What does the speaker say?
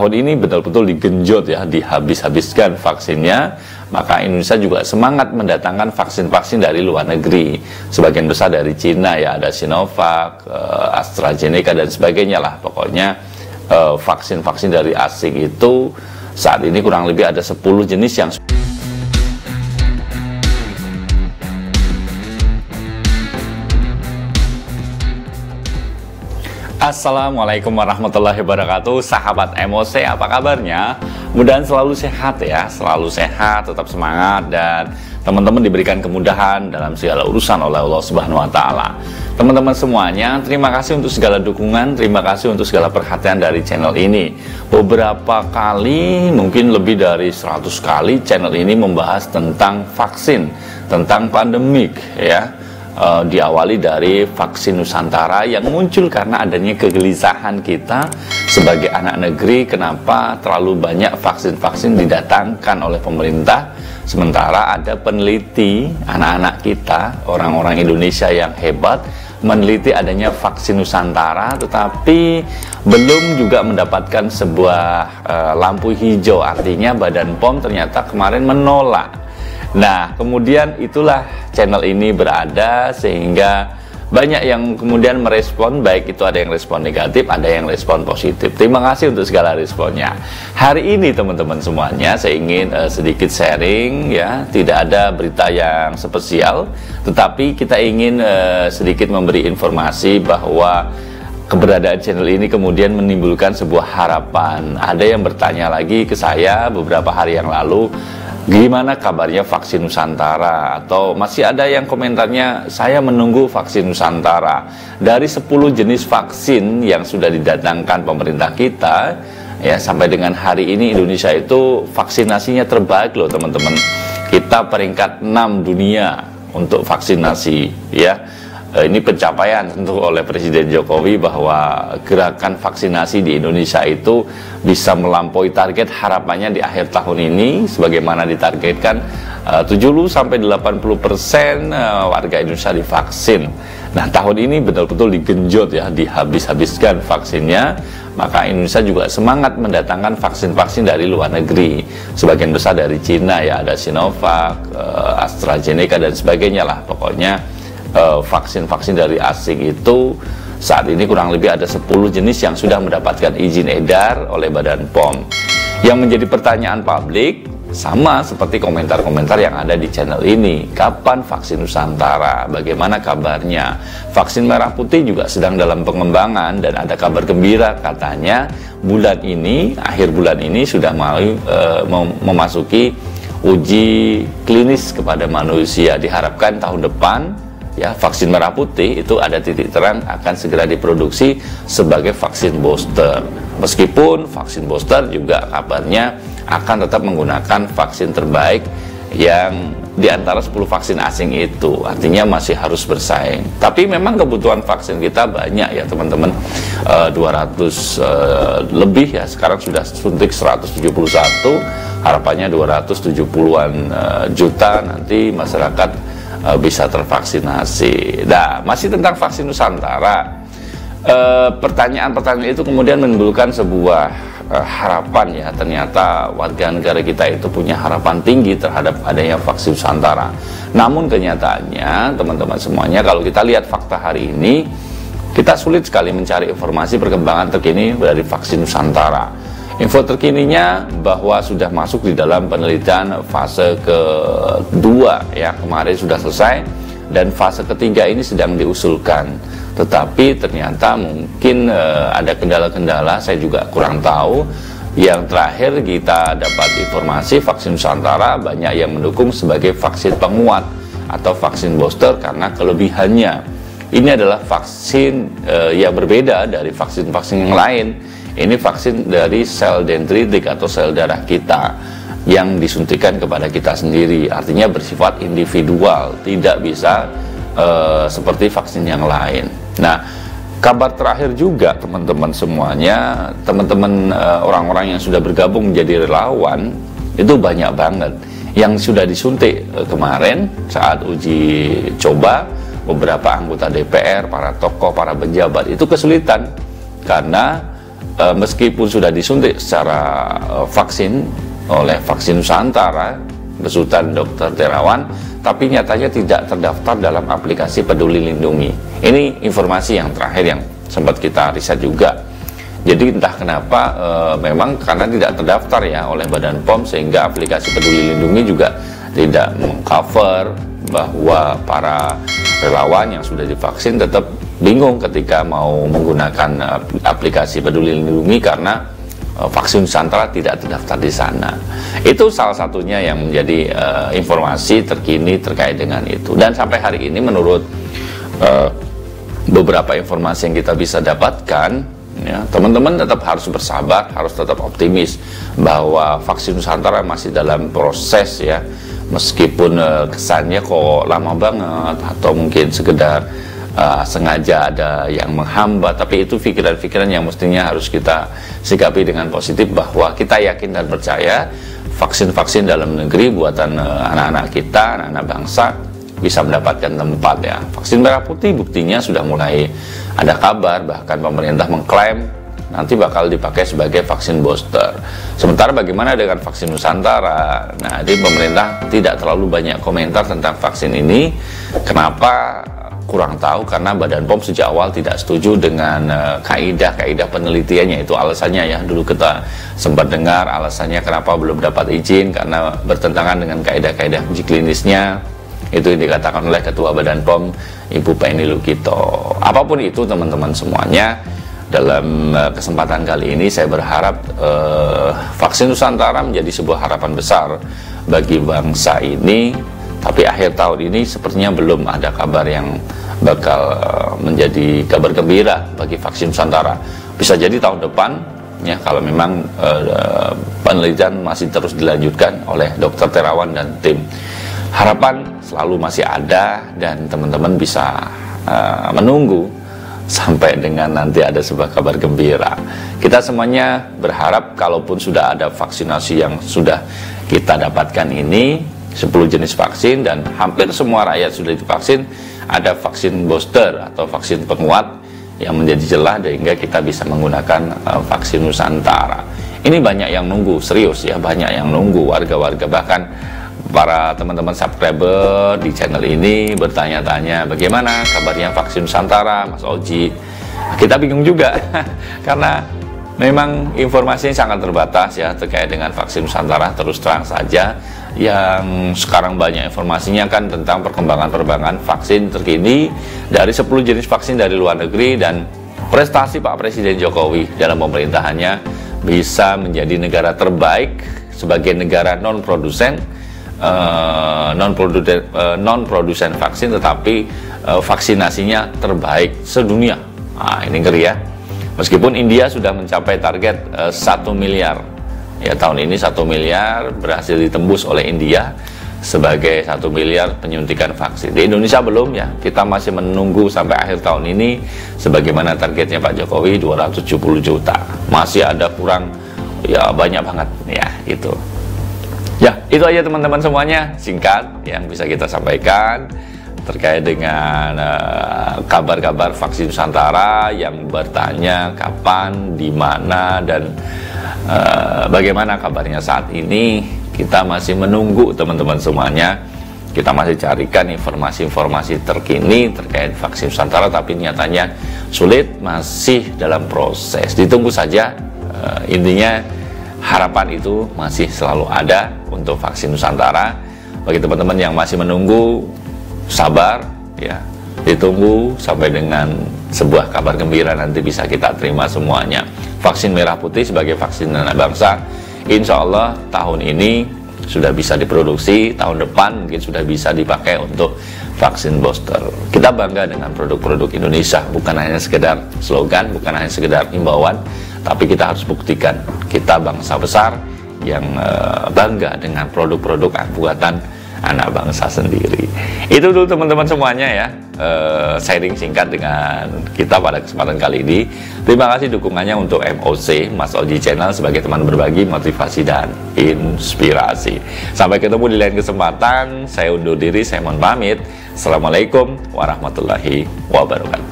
tahun ini betul-betul digenjot ya, dihabis-habiskan vaksinnya, maka Indonesia juga semangat mendatangkan vaksin-vaksin dari luar negeri. Sebagian besar dari Cina ya, ada Sinovac, AstraZeneca dan sebagainya lah. Pokoknya vaksin-vaksin dari asing itu saat ini kurang lebih ada 10 jenis yang Assalamualaikum warahmatullahi wabarakatuh. Sahabat MOC, apa kabarnya? Mudah-mudahan selalu sehat ya, selalu sehat, tetap semangat, dan teman-teman diberikan kemudahan dalam segala urusan oleh Allah Subhanahu wa Ta'ala. Teman-teman semuanya, terima kasih untuk segala dukungan, terima kasih untuk segala perhatian dari channel ini. Beberapa kali, mungkin lebih dari 100 kali, channel ini membahas tentang vaksin, tentang pandemik ya. Diawali dari vaksin Nusantara yang muncul karena adanya kegelisahan kita sebagai anak negeri, kenapa terlalu banyak vaksin-vaksin didatangkan oleh pemerintah, sementara ada peneliti anak-anak kita, orang-orang Indonesia yang hebat, meneliti adanya vaksin Nusantara tetapi belum juga mendapatkan sebuah lampu hijau, artinya Badan POM ternyata kemarin menolak. Nah, kemudian itulah channel ini berada sehingga banyak yang kemudian merespon, baik itu ada yang respon negatif, ada yang respon positif. Terima kasih untuk segala responnya. Hari ini teman-teman semuanya, saya ingin sedikit sharing ya, tidak ada berita yang spesial, tetapi kita ingin sedikit memberi informasi bahwa keberadaan channel ini kemudian menimbulkan sebuah harapan. Ada yang bertanya lagi ke saya beberapa hari yang lalu, gimana kabarnya vaksin Nusantara? Atau masih ada yang komentarnya, saya menunggu vaksin Nusantara. Dari 10 jenis vaksin yang sudah didatangkan pemerintah kita ya, sampai dengan hari ini Indonesia itu vaksinasinya terbaik loh teman-teman. Kita peringkat 6 dunia untuk vaksinasi ya. Ini pencapaian tentu oleh Presiden Jokowi bahwa gerakan vaksinasi di Indonesia itu bisa melampaui target harapannya di akhir tahun ini, sebagaimana ditargetkan 70-80% warga Indonesia divaksin. Nah, tahun ini betul-betul digenjot ya, dihabis-habiskan vaksinnya, maka Indonesia juga semangat mendatangkan vaksin-vaksin dari luar negeri. Sebagian besar dari Cina ya, ada Sinovac, AstraZeneca dan sebagainya lah. Pokoknya vaksin-vaksin dari asing itu saat ini kurang lebih ada 10 jenis yang sudah mendapatkan izin edar oleh Badan POM. Yang menjadi pertanyaan publik sama seperti komentar-komentar yang ada di channel ini, kapan vaksin Nusantara, bagaimana kabarnya? Vaksin merah putih juga sedang dalam pengembangan dan ada kabar gembira, katanya bulan ini, akhir bulan ini sudah memasuki uji klinis kepada manusia. Diharapkan tahun depan ya, vaksin merah putih itu ada titik terang akan segera diproduksi sebagai vaksin booster. Meskipun vaksin booster juga kabarnya akan tetap menggunakan vaksin terbaik yang di antara 10 vaksin asing itu, artinya masih harus bersaing. Tapi memang kebutuhan vaksin kita banyak ya teman-teman, 200 lebih ya, sekarang sudah suntik 171, harapannya 270-an juta nanti masyarakat bisa tervaksinasi. Nah, masih tentang vaksin Nusantara, pertanyaan-pertanyaan itu kemudian menimbulkan sebuah harapan ya. Ternyata warga negara kita itu punya harapan tinggi terhadap adanya vaksin Nusantara. Namun kenyataannya teman-teman semuanya, kalau kita lihat fakta hari ini, kita sulit sekali mencari informasi perkembangan terkini dari vaksin Nusantara. Info terkininya bahwa sudah masuk di dalam penelitian fase kedua ya, kemarin sudah selesai, dan fase ketiga ini sedang diusulkan. Tetapi ternyata mungkin ada kendala-kendala, saya juga kurang tahu. Yang terakhir kita dapat informasi vaksin Nusantara banyak yang mendukung sebagai vaksin penguat atau vaksin booster karena kelebihannya. Ini adalah vaksin yang berbeda dari vaksin-vaksin yang lain. Ini vaksin dari sel dendritik atau sel darah kita yang disuntikan kepada kita sendiri, artinya bersifat individual, tidak bisa seperti vaksin yang lain. Nah, kabar terakhir juga teman-teman semuanya, teman-teman orang-orang yang sudah bergabung menjadi relawan itu banyak banget yang sudah disuntik kemarin saat uji coba. Beberapa anggota DPR, para tokoh, para pejabat itu kesulitan karena meskipun sudah disuntik secara vaksin oleh Vaksin Nusantara besutan Dr. Terawan, tapi nyatanya tidak terdaftar dalam aplikasi Peduli Lindungi. Ini informasi yang terakhir yang sempat kita riset juga. Jadi entah kenapa memang karena tidak terdaftar ya oleh Badan POM, sehingga aplikasi Peduli Lindungi juga tidak mengcover bahwa para relawan yang sudah divaksin tetap bingung ketika mau menggunakan aplikasi Peduli Lindungi karena Vaksin Nusantara tidak terdaftar di sana. Itu salah satunya yang menjadi informasi terkini terkait dengan itu. Dan sampai hari ini menurut beberapa informasi yang kita bisa dapatkan, ya, teman-teman tetap harus bersabar, harus tetap optimis bahwa Vaksin Nusantara masih dalam proses ya. Meskipun kesannya kok lama banget atau mungkin sekedar sengaja ada yang menghambat, tapi itu pikiran-pikiran yang mestinya harus kita sikapi dengan positif, bahwa kita yakin dan percaya vaksin-vaksin dalam negeri buatan anak-anak kita, anak-anak bangsa bisa mendapatkan tempat ya. Vaksin merah putih buktinya sudah mulai ada kabar, bahkan pemerintah mengklaim nanti bakal dipakai sebagai vaksin booster. Sementara bagaimana dengan vaksin Nusantara? Nah, jadi pemerintah tidak terlalu banyak komentar tentang vaksin ini. Kenapa? Kurang tahu, karena Badan POM sejak awal tidak setuju dengan kaidah-kaidah penelitiannya. Itu alasannya ya, dulu kita sempat dengar alasannya kenapa belum dapat izin, karena bertentangan dengan kaidah-kaidah uji klinisnya. Itu yang dikatakan oleh Ketua Badan POM, Ibu Penny Lukito. Apapun itu teman-teman semuanya, dalam kesempatan kali ini saya berharap Vaksin Nusantara menjadi sebuah harapan besar bagi bangsa ini. Tapi akhir tahun ini sepertinya belum ada kabar yang bakal menjadi kabar gembira bagi Vaksin Nusantara. Bisa jadi tahun depan ya, kalau memang penelitian masih terus dilanjutkan oleh Dr. Terawan dan tim. Harapan selalu masih ada dan teman-teman bisa menunggu sampai dengan nanti ada sebuah kabar gembira. Kita semuanya berharap kalaupun sudah ada vaksinasi yang sudah kita dapatkan ini, 10 jenis vaksin, dan hampir semua rakyat sudah divaksin, ada vaksin booster atau vaksin penguat yang menjadi celah sehingga kita bisa menggunakan vaksin Nusantara. Ini banyak yang nunggu, serius ya, banyak yang nunggu, warga-warga, bahkan para teman-teman subscriber di channel ini bertanya-tanya bagaimana kabarnya vaksin Nusantara, Mas Oji. Kita bingung juga karena memang informasinya sangat terbatas ya terkait dengan vaksin Nusantara. Terus terang saja, yang sekarang banyak informasinya kan tentang perkembangan vaksin terkini dari 10 jenis vaksin dari luar negeri, dan prestasi Pak Presiden Jokowi dalam pemerintahannya bisa menjadi negara terbaik sebagai negara non-produsen non-produsen vaksin, tetapi vaksinasinya terbaik sedunia. Nah, ini ngeri ya. Meskipun India sudah mencapai target 1 miliar ya, tahun ini 1 miliar berhasil ditembus oleh India sebagai 1 miliar penyuntikan vaksin. Di Indonesia belum ya, kita masih menunggu sampai akhir tahun ini sebagaimana targetnya Pak Jokowi 270 juta. Masih ada kurang ya, banyak banget ya itu. Ya, itu aja teman-teman semuanya, singkat yang bisa kita sampaikan terkait dengan kabar-kabar vaksin Nusantara yang bertanya kapan, di mana, dan bagaimana kabarnya saat ini. Kita masih menunggu teman-teman semuanya. Kita masih carikan informasi-informasi terkini terkait vaksin Nusantara, tapi nyatanya sulit, masih dalam proses. Ditunggu saja, intinya harapan itu masih selalu ada untuk vaksin Nusantara. Bagi teman-teman yang masih menunggu, sabar ya, ditunggu sampai dengan sebuah kabar gembira nanti bisa kita terima semuanya. Vaksin merah putih sebagai vaksin anak bangsa, insya Allah tahun ini sudah bisa diproduksi, tahun depan mungkin sudah bisa dipakai untuk vaksin booster. Kita bangga dengan produk-produk Indonesia, bukan hanya sekedar slogan, bukan hanya sekedar himbauan, tapi kita harus buktikan kita bangsa besar yang bangga dengan produk-produk buatan anak bangsa sendiri. Itu dulu teman-teman semuanya ya, sharing singkat dengan kita pada kesempatan kali ini. Terima kasih dukungannya untuk MOC, Mas Oji Channel, sebagai teman berbagi motivasi dan inspirasi. Sampai ketemu di lain kesempatan. Saya undur diri, saya mohon pamit. Assalamualaikum warahmatullahi wabarakatuh.